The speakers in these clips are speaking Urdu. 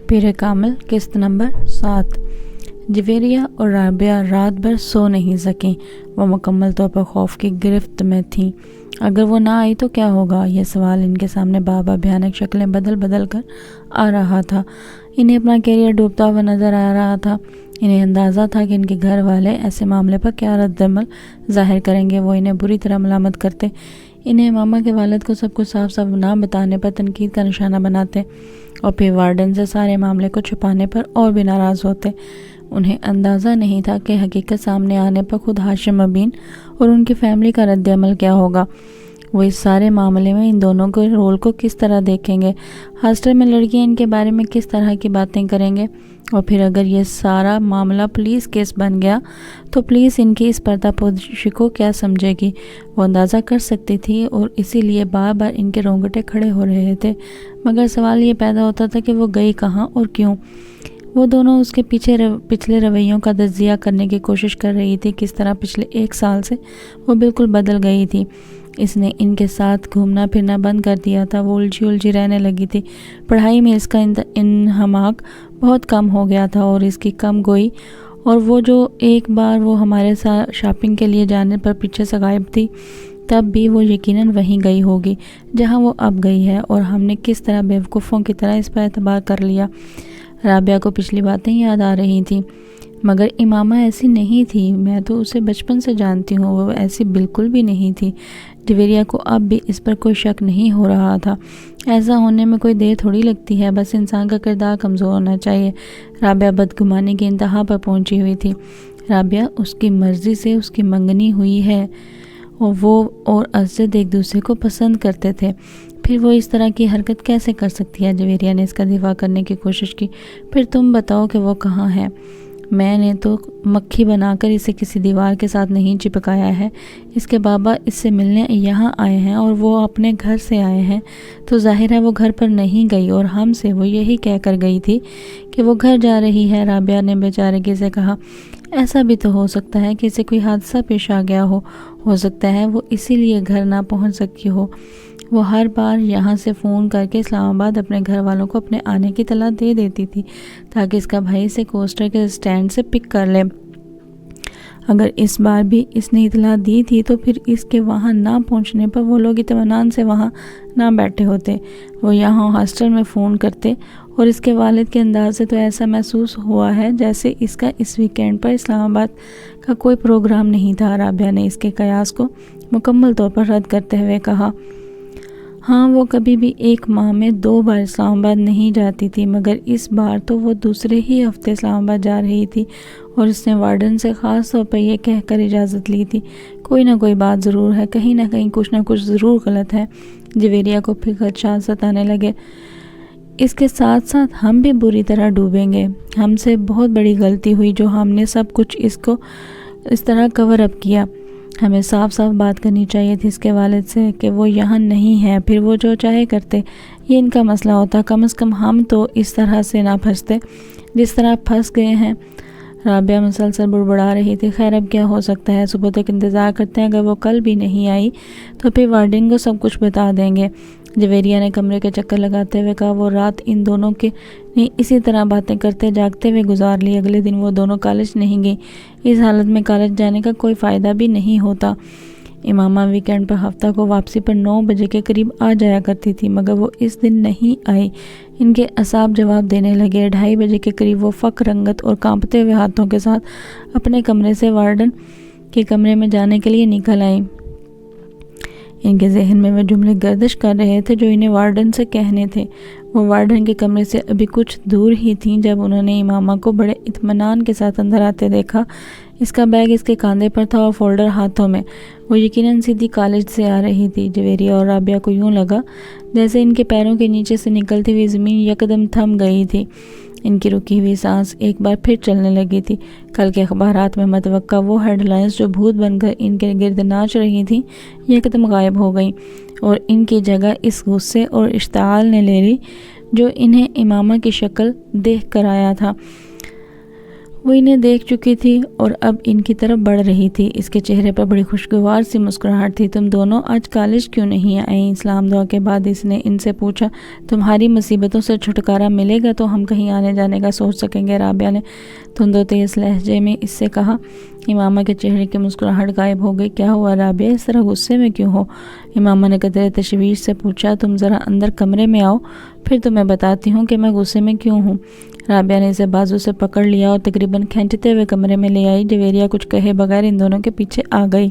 پیر کامل قسط نمبر 7۔ جویریہ اور رابعہ رات بھر سو نہیں سکیں۔ وہ مکمل طور پر خوف کی گرفت میں تھیں۔ اگر وہ نہ آئی تو کیا ہوگا؟ یہ سوال ان کے سامنے بابا بھیانک شکلیں بدل بدل کر آ رہا تھا۔ انہیں اپنا کیریئر ڈوبتا ہوا نظر آ رہا تھا۔ انہیں اندازہ تھا کہ ان کے گھر والے ایسے معاملے پر کیا رد عمل ظاہر کریں گے۔ وہ انہیں بری طرح ملامت کرتے، انہیں ماما کے والد کو سب کچھ صاف صاف نہ بتانے پر تنقید کا نشانہ بناتے، اور پھر وارڈن سے سارے معاملے کو چھپانے پر اور بھی ناراض ہوتے۔ انہیں اندازہ نہیں تھا کہ حقیقت سامنے آنے پر خود ہاشم ابین اور ان کی فیملی کا رد عمل کیا ہوگا۔ وہ اس سارے معاملے میں ان دونوں کے رول کو کس طرح دیکھیں گے، ہاسٹل میں لڑکیاں ان کے بارے میں کس طرح کی باتیں کریں گے، اور پھر اگر یہ سارا معاملہ پولیس کیس بن گیا تو پولیس ان کی اس پردہ پوشی کو کیا سمجھے گی۔ وہ اندازہ کر سکتی تھی اور اسی لیے بار بار ان کے رونگٹے کھڑے ہو رہے تھے، مگر سوال یہ پیدا ہوتا تھا کہ وہ گئی کہاں اور کیوں۔ وہ دونوں اس کے پچھلے رویوں کا تجزیہ کرنے کی کوشش کر رہی تھی، کس طرح پچھلے 1 سال سے وہ بالکل بدل گئی تھی۔ اس نے ان کے ساتھ گھومنا پھرنا بند کر دیا تھا، وہ الجھی رہنے لگی تھی۔ پڑھائی میں اس کا انہماک بہت کم ہو گیا تھا اور اس کی کم گوئی، اور وہ جو ایک بار وہ ہمارے ساتھ شاپنگ کے لیے جانے پر پیچھے سے غائب تھی، تب بھی وہ یقیناً وہیں گئی ہوگی جہاں وہ اب گئی ہے، اور ہم نے کس طرح بیوقوفوں کی طرح اس پر اعتبار کر لیا۔ رابعہ کو پچھلی باتیں یاد آ رہی تھیں، مگر امامہ ایسی نہیں تھی، میں تو اسے بچپن سے جانتی ہوں، وہ ایسی بالکل بھی نہیں تھی۔ جویریہ کو اب بھی اس پر کوئی شک نہیں ہو رہا تھا۔ ایسا ہونے میں کوئی دیر تھوڑی لگتی ہے، بس انسان کا کردار کمزور ہونا چاہیے۔ رابعہ بدگمانی کی انتہا پر پہنچی ہوئی تھی۔ رابعہ اس کی مرضی سے اس کی منگنی ہوئی ہے، اور وہ اور اسد ایک دوسرے کو پسند کرتے تھے، پھر وہ اس طرح کی حرکت کیسے کر سکتی ہے؟ جویریہ نے اس کا دفاع کرنے کی کوشش کی۔ پھر تم بتاؤ کہ وہ کہاں ہے؟ میں نے تو مکھی بنا کر اسے کسی دیوار کے ساتھ نہیں چپکایا ہے۔ اس کے بابا اس سے ملنے یہاں آئے ہیں اور وہ اپنے گھر سے آئے ہیں، تو ظاہر ہے وہ گھر پر نہیں گئی، اور ہم سے وہ یہی کہہ کر گئی تھی کہ وہ گھر جا رہی ہے۔ رابعہ نے بے چارگی سے کہا، ایسا بھی تو ہو سکتا ہے کہ اسے کوئی حادثہ پیش آ گیا ہو سکتا ہے وہ اسی لیے گھر نہ پہنچ سکی ہو۔ وہ ہر بار یہاں سے فون کر کے اسلام آباد اپنے گھر والوں کو اپنے آنے کی اطلاع دے دیتی تھی، تاکہ اس کا بھائی اسے کوسٹر کے اسٹینڈ سے پک کر لے۔ اگر اس بار بھی اس نے اطلاع دی تھی تو پھر اس کے وہاں نہ پہنچنے پر وہ لوگ اطمینان سے وہاں نہ بیٹھے ہوتے، وہ یہاں ہاسٹل میں فون کرتے، اور اس کے والد کے انداز سے تو ایسا محسوس ہوا ہے جیسے اس کا اس ویکینڈ پر اسلام آباد کا کوئی پروگرام نہیں تھا۔ رابعہ نے اس کے قیاس کو مکمل طور پر رد کرتے ہوئے کہا، ہاں وہ کبھی بھی 1 ماہ میں 2 بار اسلام آباد نہیں جاتی تھی، مگر اس بار تو وہ دوسرے ہی ہفتے اسلام آباد جا رہی تھی، اور اس نے وارڈن سے خاص طور پر یہ کہہ کر اجازت لی تھی، کوئی نہ کوئی بات ضرور ہے، کہیں نہ کہیں کچھ نہ کچھ ضرور غلط ہے۔ جویریہ کو پھر خدشات ستانے لگے۔ اس کے ساتھ ساتھ ہم بھی بری طرح ڈوبیں گے۔ ہم سے بہت بڑی غلطی ہوئی جو ہم نے سب کچھ اس کو اس طرح کور اپ کیا۔ ہمیں صاف صاف بات کرنی چاہیے تھی اس کے والد سے کہ وہ یہاں نہیں ہے، پھر وہ جو چاہے کرتے، یہ ان کا مسئلہ ہوتا، کم از کم ہم تو اس طرح سے نہ پھنستے جس طرح پھنس گئے ہیں۔ رابعہ مسلسل بڑبڑا رہی تھی، خیر اب کیا ہو سکتا ہے، صبح تک انتظار کرتے ہیں، اگر وہ کل بھی نہیں آئی تو پھر وارڈن کو سب کچھ بتا دیں گے۔ جویریہ نے کمرے کے چکر لگاتے ہوئے کہا، وہ رات ان دونوں کے نے اسی طرح باتیں کرتے جاگتے ہوئے گزار لی۔ اگلے دن وہ دونوں کالج نہیں گئی۔ اس حالت میں کالج جانے کا کوئی فائدہ بھی نہیں ہوتا۔ امامہ ویکینڈ پر ہفتہ کو واپسی پر 9 بجے کے قریب آ جایا کرتی تھی، مگر وہ اس دن نہیں آئی۔ ان کے اعصاب جواب دینے لگے۔ 2:30 بجے کے قریب وہ فک رنگت اور کانپتے ہوئے ہاتھوں کے ساتھ اپنے کمرے سے وارڈن کے کمرے میں جانے کے لیے نکل آئیں۔ ان کے ذہن میں وہ جملے گردش کر رہے تھے جو انہیں وارڈن سے کہنے تھے۔ وہ وارڈن کے کمرے سے ابھی کچھ دور ہی تھیں جب انہوں نے امامہ کو بڑے اطمینان کے ساتھ اندر آتے دیکھا۔ اس کا بیگ اس کے کاندھے پر تھا اور فولڈر ہاتھوں میں۔ وہ یقیناً سیدھی کالج سے آ رہی تھی۔ جویریہ اور رابعہ کو یوں لگا جیسے ان کے پیروں کے نیچے سے نکلتی ہوئی زمین یکدم تھم گئی تھی۔ ان کی رکی ہوئی سانس ایک بار پھر چلنے لگی تھی۔ کل کے اخبارات میں متوقع وہ ہیڈ لائنز جو بھوت بن کر ان کے گرد ناچ رہی تھیں، یکدم غائب ہو گئیں، اور ان کی جگہ اس غصے اور اشتعال نے لے لی جو انہیں امامہ کی شکل دیکھ کر آیا تھا۔ وہ انہیں دیکھ چکی تھی اور اب ان کی طرف بڑھ رہی تھی۔ اس کے چہرے پر بڑی خوشگوار سی مسکراہٹ تھی۔ تم دونوں آج کالج کیوں نہیں آئیں؟ سلام دعا کے بعد اس نے ان سے پوچھا۔ تمہاری مصیبتوں سے چھٹکارا ملے گا تو ہم کہیں آنے جانے کا سوچ سکیں گے، رابعہ نے تند و تیز لہجے میں اس سے کہا۔ امامہ کے چہرے کی مسکراہٹ غائب ہو گئی۔ کیا ہوا رابعہ، اس طرح غصے میں کیوں ہو؟ امامہ نے قدرے تشویش سے پوچھا۔ تم ذرا اندر کمرے میں آؤ، پھر تمہیں بتاتی ہوں کہ میں غصے میں کیوں ہوں۔ رابعہ نے اسے بازو سے پکڑ لیا اور تقریباً کھینچتے ہوئے کمرے میں لے آئی۔ جویریہ کچھ کہے بغیر ان دونوں کے پیچھے آ گئی۔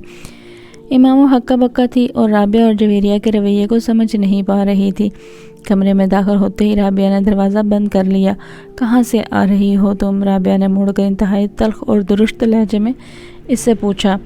امامہ ہکا بکا تھی اور رابعہ اور جویریہ کے رویے کو سمجھ نہیں پا رہی تھی۔ کمرے میں داخل ہوتے ہی رابعہ نے دروازہ بند کر لیا۔ کہاں سے آ رہی ہو تم؟ رابعہ نے مڑ کر انتہائی تلخ اور درست لہجے میں اس سے پوچھا۔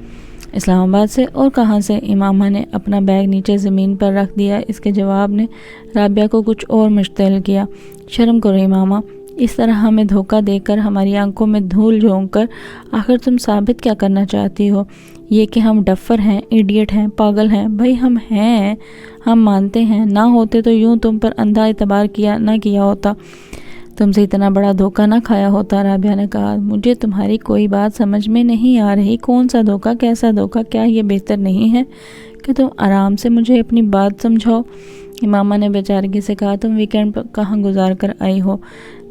اسلام آباد سے۔ اور کہاں سے؟ امامہ نے اپنا بیگ نیچے زمین پر رکھ دیا۔ اس کے جواب نے رابعہ کو کچھ اور مشتعل کیا۔ شرم کرو امامہ، اس طرح ہمیں دھوکہ دے کر، ہماری آنکھوں میں دھول جھونک کر آخر تم ثابت کیا کرنا چاہتی ہو؟ یہ کہ ہم ڈفر ہیں، ایڈیٹ ہیں، پاگل ہیں؟ بھائی ہم ہیں، ہم مانتے ہیں، نہ ہوتے تو یوں تم پر اندھا اعتبار نہ کیا ہوتا، تم سے اتنا بڑا دھوکہ نہ کھایا ہوتا۔ رابعہ نے کہا۔ مجھے تمہاری کوئی بات سمجھ میں نہیں آ رہی۔ کون سا دھوکہ؟ کیسا دھوکہ؟ کیا یہ بہتر نہیں ہے کہ تم آرام سے مجھے اپنی بات سمجھاؤ؟ امامہ نے بے چارگی سے کہا۔ تم ویکینڈ پر کہاں گزار کر آئی ہو؟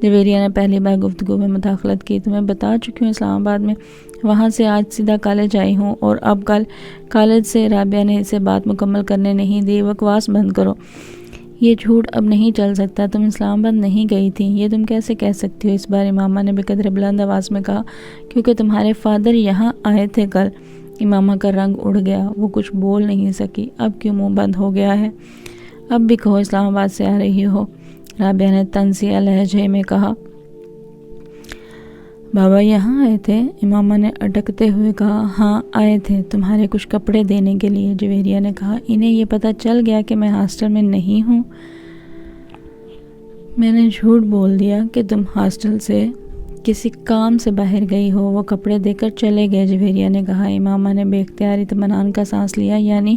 جویریہ نے پہلی بار گفتگو میں مداخلت کی۔ تمہیں بتا چکی ہوں، اسلام آباد میں، وہاں سے آج سیدھا کالج آئی ہوں، اور اب کالج سے۔ رابعہ نے اسے بات مکمل کرنے نہیں دی۔ بکواس بند کرو، یہ جھوٹ اب نہیں چل سکتا۔ تم اسلام آباد نہیں گئی تھی، یہ تم کیسے کہہ سکتی ہو؟ اس بار امامہ نے بقدر بلند آواز میں کہا۔ کیونکہ تمہارے فادر یہاں آئے تھے کل۔ امامہ کا رنگ اڑ گیا، وہ کچھ بول نہیں سکی۔ اب کیوں منہ بند ہو گیا ہے؟ اب بھی کہو اسلام آباد سے آ رہی ہو، رابعہ نے طنزیہ لہجے میں کہا۔ بابا یہاں آئے تھے، امامہ نے اٹکتے ہوئے کہا۔ ہاں آئے تھے، تمہارے کچھ کپڑے دینے کے لیے، جویریہ نے کہا۔ انہیں یہ پتہ چل گیا کہ میں ہاسٹل میں نہیں ہوں؟ میں نے جھوٹ بول دیا کہ تم ہاسٹل سے کسی کام سے باہر گئی ہو۔ وہ کپڑے دے کر چلے گئے، جویریہ نے کہا۔ امامہ نے بے اختیار اطمینان کا سانس لیا۔ یعنی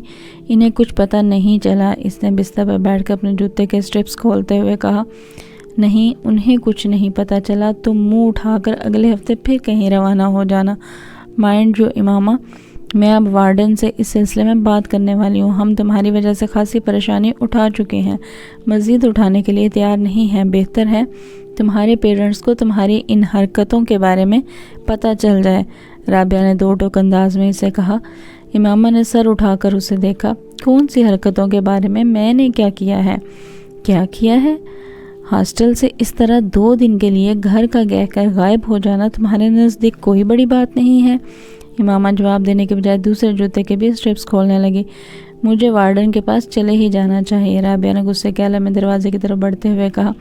انہیں کچھ پتہ نہیں چلا؟ اس نے بستر پر بیٹھ کر اپنے جوتے کے اسٹرپس کھولتے ہوئے کہا۔ نہیں، انہیں کچھ نہیں پتہ چلا۔ تم منہ اٹھا کر اگلے ہفتے پھر کہیں روانہ ہو جانا۔ مائنڈ جو امامہ، میں اب وارڈن سے اس سلسلے میں بات کرنے والی ہوں۔ ہم تمہاری وجہ سے خاصی پریشانی اٹھا چکے ہیں، مزید اٹھانے کے لیے تیار نہیں ہیں۔ بہتر ہے تمہارے پیرنٹس کو تمہاری ان حرکتوں کے بارے میں پتہ چل جائے، رابعہ نے دو ٹوک انداز میں اسے کہا۔ امامہ نے سر اٹھا کر اسے دیکھا۔ کون سی حرکتوں کے بارے میں نے کیا کیا ہے؟ کیا کیا ہے؟ ہاسٹل سے اس طرح 2 دن کے لیے گھر کا کہہ کر غائب ہو جانا تمہارے نزدیک کوئی بڑی بات نہیں ہے؟ امامہ جواب دینے کے بجائے دوسرے جوتے کے بھی اسٹرپس کھولنے لگی۔ مجھے وارڈن کے پاس چلے ہی جانا چاہیے، رابعہ نے غصے کے عالم میں دروازے کی طرف بڑھتے ہوئے کہا۔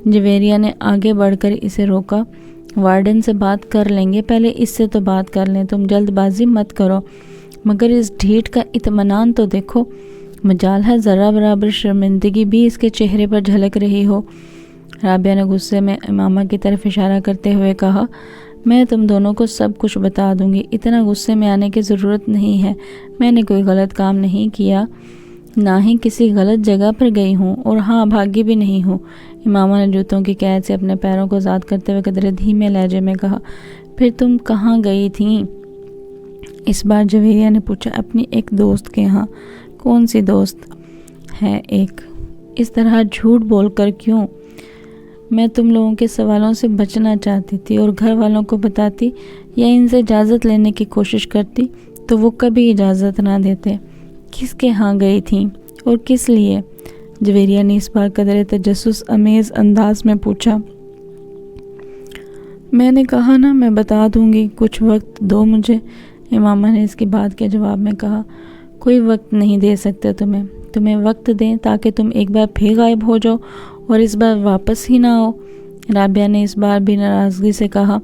جویریہ نے آگے بڑھ کر اسے روکا۔ وارڈن سے بات کر لیں گے، پہلے اس سے تو بات کر لیں، تم جلد بازی مت کرو۔ مگر اس ڈھیٹ کا اطمینان تو دیکھو، مجال ہے ذرا برابر شرمندگی بھی اس کے چہرے پر جھلک رہی ہو۔ رابعہ نے غصے میں امامہ کی طرف اشارہ کرتے ہوئے کہا۔ میں تم دونوں کو سب کچھ بتا دوں گی، اتنا غصے میں آنے کی ضرورت نہیں ہے۔ میں نے کوئی غلط کام نہیں کیا، نہ ہی کسی غلط جگہ پر گئی ہوں، اور ہاں بھاگی بھی نہیں ہوں۔ امامہ نے جوتوں کی قید سے اپنے پیروں کو آزاد کرتے ہوئے قدرے دھیمے لہجے میں کہا۔ پھر تم کہاں گئی تھیں؟ اس بار جویریہ نے پوچھا۔ اپنی ایک دوست کے ہاں۔ کون سی دوست ہے ایک؟ اس طرح جھوٹ بول کر کیوں؟ میں تم لوگوں کے سوالوں سے بچنا چاہتی تھی، اور گھر والوں کو بتاتی یا ان سے اجازت لینے کی کوشش کرتی تو وہ کبھی اجازت نہ دیتے۔ کس کے ہاں گئی تھیں اور کس لیے؟ جویریہ نے اس بار قدرے تجسس امیز انداز میں پوچھا۔ میں نے کہا نا میں بتا دوں گی، کچھ وقت دو مجھے، امامہ نے اس کی بات کے جواب میں کہا۔ کوئی وقت نہیں دے سکتے تمہیں وقت دیں تاکہ تم ایک بار پھر غائب ہو جاؤ اور اس بار واپس ہی نہ آؤ، رابعہ نے اس بار بھی ناراضگی سے کہا۔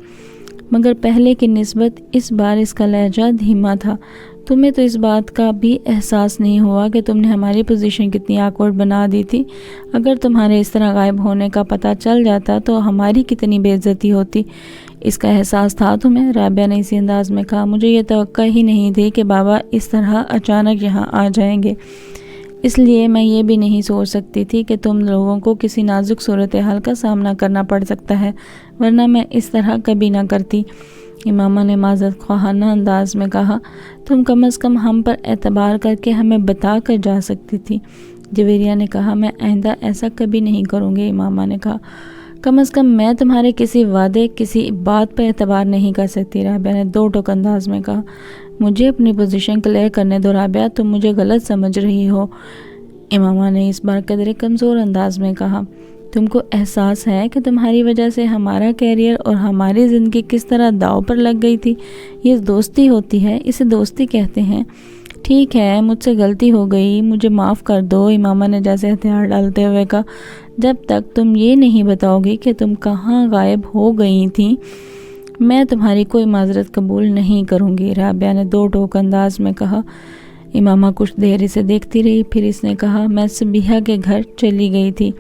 مگر پہلے کی نسبت اس بار اس کا لہجہ دھیما تھا۔ تمہیں تو اس بات کا بھی احساس نہیں ہوا کہ تم نے ہماری پوزیشن کتنی آکورڈ بنا دی تھی؟ اگر تمہارے اس طرح غائب ہونے کا پتہ چل جاتا تو ہماری کتنی بے عزتی ہوتی، اس کا احساس تھا تمہیں؟ رابعہ نے اسی انداز میں کہا۔ مجھے یہ توقع ہی نہیں تھی کہ بابا اس طرح اچانک یہاں آ جائیں گے۔ اس لیے میں یہ بھی نہیں سوچ سکتی تھی کہ تم لوگوں کو کسی نازک صورتحال کا سامنا کرنا پڑ سکتا ہے، ورنہ میں اس طرح کبھی نہ کرتی۔ امامہ نے معذرت خواہانہ انداز میں کہا، تم کم از کم ہم پر اعتبار کر کے ہمیں بتا کر جا سکتی تھی۔ جویریہ نے کہا، میں آئندہ ایسا کبھی نہیں کروں گی۔ امامہ نے کہا، کم از کم میں تمہارے کسی وعدے، کسی بات پر اعتبار نہیں کر سکتی۔ رابعہ نے دو ٹوک انداز میں کہا، مجھے اپنی پوزیشن کلیئر کرنے دو رابعہ، تم مجھے غلط سمجھ رہی ہو۔ امامہ نے اس بار قدرے کمزور انداز میں کہا، تم کو احساس ہے کہ تمہاری وجہ سے ہمارا کیریئر اور ہماری زندگی کس طرح داؤ پر لگ گئی تھی؟ یہ دوستی ہوتی ہے، اسے دوستی کہتے ہیں۔ ٹھیک ہے، مجھ سے غلطی ہو گئی، مجھے معاف کر دو۔ امامہ نے جیسے ہتھیار ڈالتے ہوئے کہا، جب تک تم یہ نہیں بتاؤ گی کہ تم کہاں غائب ہو گئی تھیں، میں تمہاری کوئی معذرت قبول نہیں کروں گی۔ رابعہ نے دو ٹوک انداز میں کہا۔ امامہ کچھ دیر اسے دیکھتی رہی، پھر اس نے کہا، میں صبیحہ کے گھر چلی گئی تھی۔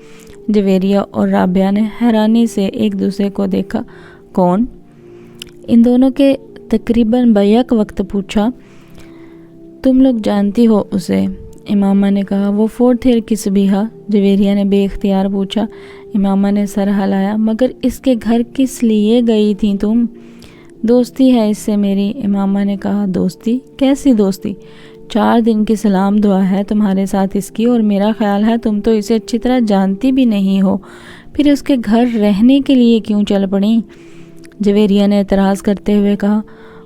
جویریہ اور رابعہ نے حیرانی سے ایک دوسرے کو دیکھا۔ کون؟ ان دونوں کے تقریباً بیک وقت پوچھا۔ تم لوگ جانتی ہو اسے؟ امامہ نے کہا، وہ 4th ایئر کی صبیحہ؟ جویریہ نے بے اختیار پوچھا۔ امامہ نے سر ہلایا، مگر اس کے گھر کس لیے گئی تھی تم؟ دوستی ہے اس سے میری۔ امامہ نے کہا، دوستی؟ کیسی دوستی؟ 4 دن کی سلام دعا ہے تمہارے ساتھ اس کی، اور میرا خیال ہے تم تو اسے اچھی طرح جانتی بھی نہیں ہو، پھر اس کے گھر رہنے کے لیے کیوں چل پڑیں؟ جویریہ نے اعتراض کرتے ہوئے کہا،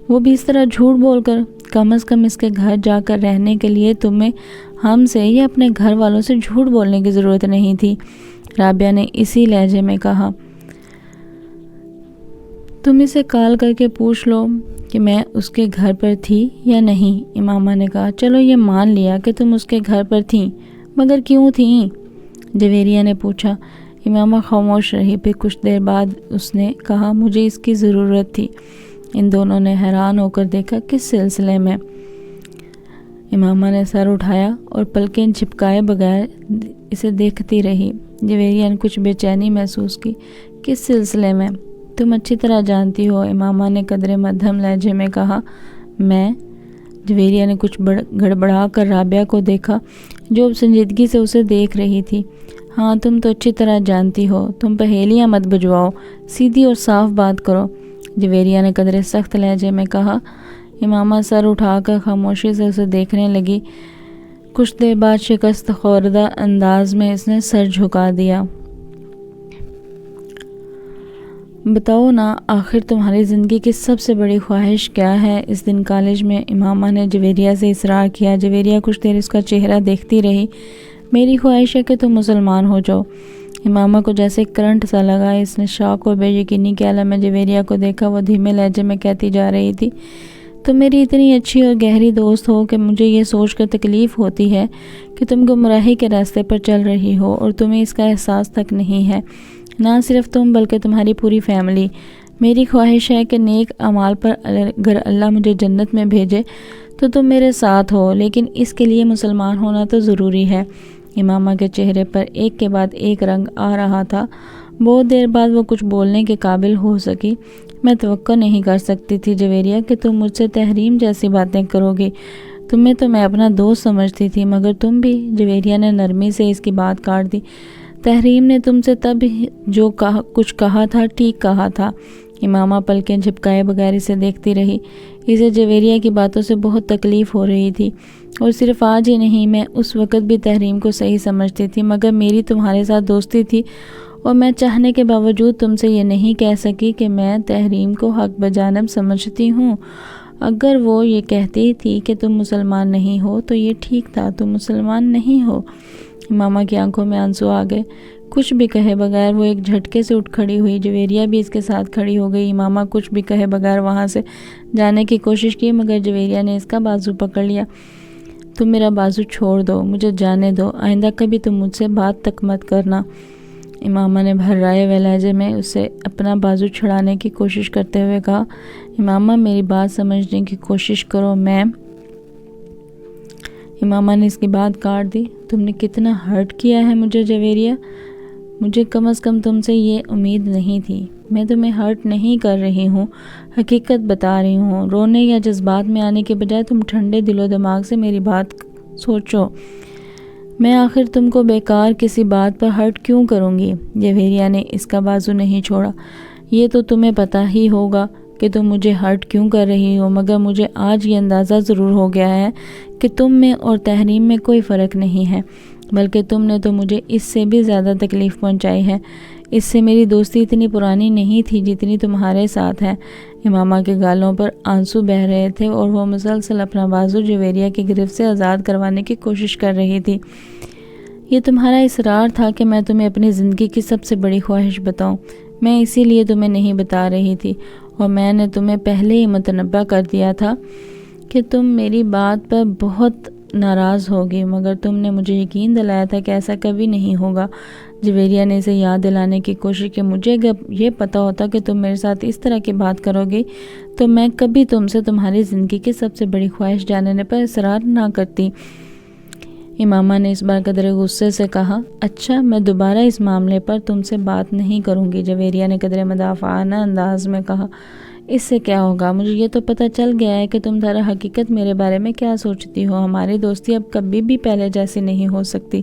وہ بھی اس طرح جھوٹ بول کر؟ کم از کم اس کے گھر جا کر رہنے کے لیے تمہیں ہم سے یا اپنے گھر والوں سے جھوٹ بولنے کی ضرورت نہیں تھی۔ رابعہ نے اسی لہجے میں کہا، تم اسے کال کر کے پوچھ لو کہ میں اس کے گھر پر تھی یا نہیں۔ امامہ نے کہا، چلو یہ مان لیا کہ تم اس کے گھر پر تھیں، مگر کیوں تھیں؟ جویریہ نے پوچھا۔ امامہ خاموش رہی، پھر کچھ دیر بعد اس نے کہا، مجھے اس کی ضرورت تھی۔ ان دونوں نے حیران ہو کر دیکھا، کس سلسلے میں؟ امامہ نے سر اٹھایا اور پلکیں جھپکائے بغیر اسے دیکھتی رہی۔ جویریہ نے کچھ بے چینی محسوس کی۔ کس سلسلے میں؟ تم اچھی طرح جانتی ہو، امامہ نے قدرے مدھم لہجے میں کہا۔ میں؟ جویریہ نے کچھ گڑبڑا کر رابعہ کو دیکھا، جو اب سنجیدگی سے اسے دیکھ رہی تھی۔ ہاں، تم تو اچھی طرح جانتی ہو، تم پہیلیاں مت بجواؤ، سیدھی اور صاف بات کرو، جویریہ نے قدرے سخت لہجے میں کہا۔ امامہ سر اٹھا کر خاموشی سے اسے دیکھنے لگی۔ کچھ دیر بعد شکست خوردہ انداز میں اس نے سر جھکا دیا۔ بتاؤ نا، آخر تمہاری زندگی کی سب سے بڑی خواہش کیا ہے؟ اس دن کالج میں امامہ نے جویریہ سے اصرار کیا۔ جویریہ کچھ دیر اس کا چہرہ دیکھتی رہی۔ میری خواہش ہے کہ تم مسلمان ہو جاؤ۔ امامہ کو جیسے کرنٹ سا لگا۔ اس نے شوق اور بے یقینی کے عالم میں جویریہ کو دیکھا۔ وہ دھیمے لہجے میں کہتی جا رہی تھی، تم میری اتنی اچھی اور گہری دوست ہو کہ مجھے یہ سوچ کر تکلیف ہوتی ہے کہ تم گمراہی کے راستے پر چل رہی ہو اور تمہیں اس کا احساس تک نہیں ہے۔ نہ صرف تم بلکہ تمہاری پوری فیملی۔ میری خواہش ہے کہ نیک اعمال پر اگر اللہ مجھے جنت میں بھیجے تو تم میرے ساتھ ہو، لیکن اس کے لیے مسلمان ہونا تو ضروری ہے۔ امامہ کے چہرے پر ایک کے بعد ایک رنگ آ رہا تھا۔ بہت دیر بعد وہ کچھ بولنے کے قابل ہو سکی۔ میں توقع نہیں کر سکتی تھی جویریہ کہ تم مجھ سے تحریم جیسی باتیں کرو گی۔ تمہیں تو میں اپنا دوست سمجھتی تھی، مگر تم بھی۔ جویریہ نے نرمی سے اس کی بات کاٹ دی۔ تحریم نے تم سے تب جو کچھ کہا تھا ٹھیک کہا تھا۔ امامہ پلکیں جھپکائے بغیر اسے دیکھتی رہی۔ اسے جویریہ کی باتوں سے بہت تکلیف ہو رہی تھی، اور صرف آج ہی نہیں، میں اس وقت بھی تحریم کو صحیح سمجھتی تھی، مگر میری تمہارے ساتھ دوستی تھی اور میں چاہنے کے باوجود تم سے یہ نہیں کہہ سکی کہ میں تحریم کو حق بجانب سمجھتی ہوں۔ اگر وہ یہ کہتی تھی کہ تم مسلمان نہیں ہو تو یہ ٹھیک تھا، تم مسلمان نہیں ہو۔ امامہ کی آنکھوں میں آنسو آ گئے۔ کچھ بھی کہے بغیر وہ ایک جھٹکے سے اٹھ کھڑی ہوئی۔ جویریہ بھی اس کے ساتھ کھڑی ہو گئی۔ امامہ کچھ بھی کہے بغیر وہاں سے جانے کی کوشش کی، مگر جویریہ نے اس کا بازو پکڑ لیا۔ تم میرا بازو چھوڑ دو، مجھے جانے دو، آئندہ کبھی تم مجھ سے بات تک مت کرنا۔ امامہ نے بھرائے ہوئے لہجے میں اسے اپنا بازو چھڑانے کی کوشش کرتے ہوئے کہا، امامہ میری بات سمجھنے کی کوشش کرو۔ امامہ نے اس کی بات کاٹ دی۔ تم نے کتنا ہرٹ کیا ہے مجھے جویریہ، مجھے کم از کم تم سے یہ امید نہیں تھی۔ میں تمہیں ہرٹ نہیں کر رہی ہوں، حقیقت بتا رہی ہوں۔ رونے یا جذبات میں آنے کے بجائے تم ٹھنڈے دل و دماغ سے میری بات سوچو۔ میں آخر تم کو بیکار کسی بات پر ہرٹ کیوں کروں گی؟ جویریہ نے اس کا بازو نہیں چھوڑا۔ یہ تو تمہیں پتہ ہی ہوگا کہ تم مجھے ہرٹ کیوں کر رہی ہو، مگر مجھے آج یہ اندازہ ضرور ہو گیا ہے کہ تم میں اور تحریم میں کوئی فرق نہیں ہے، بلکہ تم نے تو مجھے اس سے بھی زیادہ تکلیف پہنچائی ہے۔ اس سے میری دوستی اتنی پرانی نہیں تھی جتنی تمہارے ساتھ ہے۔ امامہ کے گالوں پر آنسو بہہ رہے تھے اور وہ مسلسل اپنا بازو جویریہ کی گرفت سے آزاد کروانے کی کوشش کر رہی تھی۔ یہ تمہارا اصرار تھا کہ میں تمہیں اپنی زندگی کی سب سے بڑی خواہش بتاؤں۔ میں اسی لیے تمہیں نہیں بتا رہی تھی، اور میں نے تمہیں پہلے ہی متنبہ کر دیا تھا کہ تم میری بات پر بہت ناراض ہوگی، مگر تم نے مجھے یقین دلایا تھا کہ ایسا کبھی نہیں ہوگا۔ جویریہ نے اسے یاد دلانے کی کوشش کی، مجھے اگر یہ پتہ ہوتا کہ تم میرے ساتھ اس طرح کی بات کرو گی تو میں کبھی تم سے تمہاری زندگی کی سب سے بڑی خواہش جاننے پر اصرار نہ کرتی۔ امامہ نے اس بار قدرے غصے سے کہا، اچھا میں دوبارہ اس معاملے پر تم سے بات نہیں کروں گی۔ جویریہ نے قدرے مدافعانہ انداز میں کہا، اس سے کیا ہوگا؟ مجھے یہ تو پتہ چل گیا ہے کہ تم در حقیقت میرے بارے میں کیا سوچتی ہو۔ ہماری دوستی اب کبھی بھی پہلے جیسی نہیں ہو سکتی۔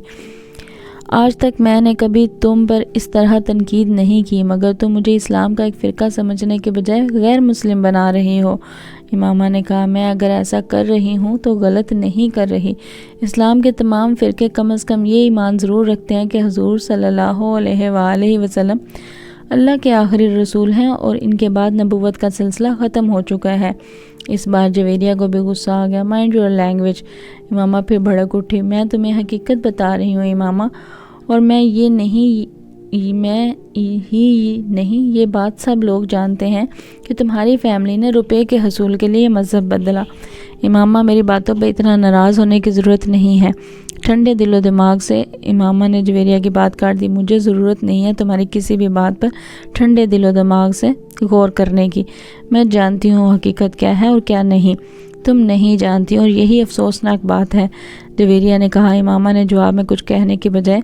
آج تک میں نے کبھی تم پر اس طرح تنقید نہیں کی، مگر تم مجھے اسلام کا ایک فرقہ سمجھنے کے بجائے غیر مسلم بنا رہی ہو۔ امامہ نے کہا، میں اگر ایسا کر رہی ہوں تو غلط نہیں کر رہی۔ اسلام کے تمام فرقے کم از کم یہ ایمان ضرور رکھتے ہیں کہ حضور صلی اللہ علیہ وآلہ وسلم اللہ کے آخری رسول ہیں اور ان کے بعد نبوت کا سلسلہ ختم ہو چکا ہے۔ اس بار جویریہ کو بھی غصہ آ گیا۔ Mind your language. امامہ پھر بھڑک اٹھی، میں تمہیں حقیقت بتا رہی ہوں امامہ، اور میں یہ بات سب لوگ جانتے ہیں کہ تمہاری فیملی نے روپے کے حصول کے لیے مذہب بدلا۔ امامہ میری باتوں پہ اتنا ناراض ہونے کی ضرورت نہیں ہے۔ ٹھنڈے دل و دماغ سے امامہ نے جویریہ کی بات کاٹ دی، مجھے ضرورت نہیں ہے تمہاری کسی بھی بات پر ٹھنڈے دل و دماغ سے غور کرنے کی۔ میں جانتی ہوں حقیقت کیا ہے اور کیا نہیں۔ تم نہیں جانتی اور یہی افسوسناک بات ہے، جویریہ نے کہا۔ امامہ نے جواب میں کچھ کہنے کی بجائے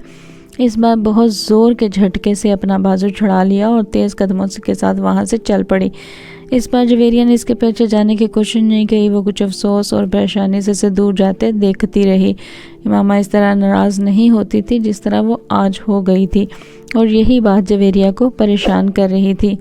اس بار بہت زور کے جھٹکے سے اپنا بازو چھڑا لیا اور تیز قدموں کے ساتھ وہاں سے چل پڑی۔ اس بار جویریہ نے اس کے پیچھے جانے کی کوشش نہیں کی، وہ کچھ افسوس اور پریشانی سے اسے دور جاتے دیکھتی رہی۔ امامہ اس طرح ناراض نہیں ہوتی تھی جس طرح وہ آج ہو گئی تھی، اور یہی بات جویریہ کو پریشان کر رہی تھی۔